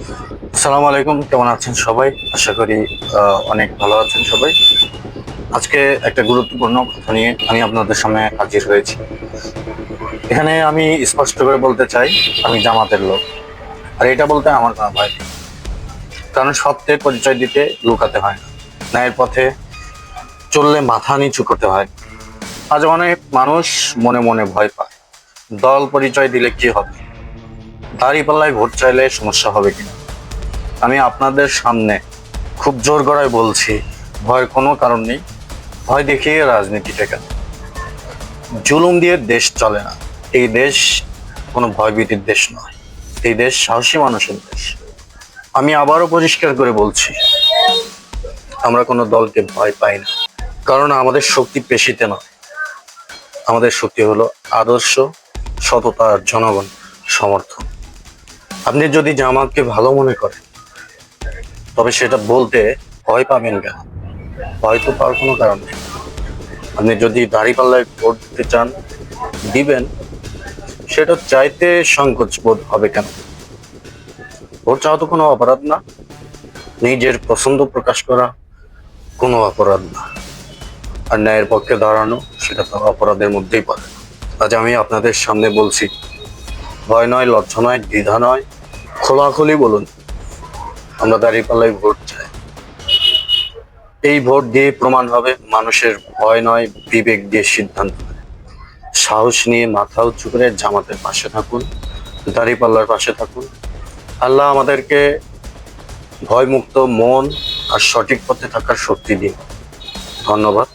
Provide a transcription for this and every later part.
আসসালামু আলাইকুম, কেমন আছেন সবাই? আশা করি অনেক ভালো আছেন সবাই। আজকে একটা গুরুত্বপূর্ণ কথা নিয়ে আমি আপনাদের সামনে হাজির হয়েছি। এখানে আমি স্পষ্ট করে বলতে চাই, আমি জামাতের লোক। আর এটা বলতে আমার কোনো ভয় নেই, কারণ সত্যের পরিচয় দিতে লুকাতে হয় না। ন্যায়ের পথে চললে মাথা নিচু করতে হয়। আজ অনেক মানুষ মনে মনে ভয় পায়, দল পরিচয় দিলে কি হবে, দাঁড়িপাল্লায় ভোট চাইলে সমস্যা হবে কিনা। আমি আপনাদের সামনে খুব জোর গলায় বলছি, ভয়ের কোনো কারণ নেই। ভয় দেখিয়ে রাজনীতি টেকে না। জুলুম দিয়ে দেশ চলে না। এই দেশ কোনো ভয়ভীতির দেশ নয়, এই দেশ সাহসী মানুষের দেশ। আমি আবারও পরিষ্কার করে বলছি, আমরা কোনো দলকে ভয় পাই না, কারণ আমাদের শক্তি পেশিতে নয়, আমাদের শক্তি হলো আদর্শ, সততা আর জনগণ সমর্থন। আপনি যদি জামাতকে ভালো মনে করেন, তবে সেটা বলতে ভয় পাবেন কেন? ভয় তো পাওয়ার কোনো কারণ নেই। আপনি যদি দাঁড়িপাল্লায় ভোট দিতে চান, দিবেন, সেটা চাইতে সংকোচ বোধ হবে কেন? ভোট চাওয়া তো কোনো অপরাধ না, নিজের পছন্দ প্রকাশ করা কোনো অপরাধ না। আর ন্যায়ের পক্ষে দাঁড়ানো, সেটা তো অপরাধের মধ্যেই পড়ে। আজ আমি আপনাদের সামনে বলছি, ভয় নয়, লজ্জা নয়, দ্বিধা নয়, খোলাখুলি বলুন, আমরা দাঁড়িপাল্লায় ভোট চাই। এই ভোট দিয়ে প্রমাণ হবে মানুষের ভয় নয়, বিবেক দিয়ে সিদ্ধান্ত নেয়। সাহস নিয়ে মাথা উঁচু করে জামাতের পাশে থাকুন, দাঁড়িপাল্লার পাশে থাকুন। আল্লাহ আমাদেরকে ভয়মুক্ত মন আর সঠিক পথে থাকার শক্তি দিন। ধন্যবাদ।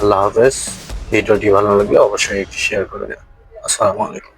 আল্লাহ হাফেজ। ভিডিওটি ভালো লাগলে অবশ্যই একটি শেয়ার করে দেন। আসসালামু আলাইকুম।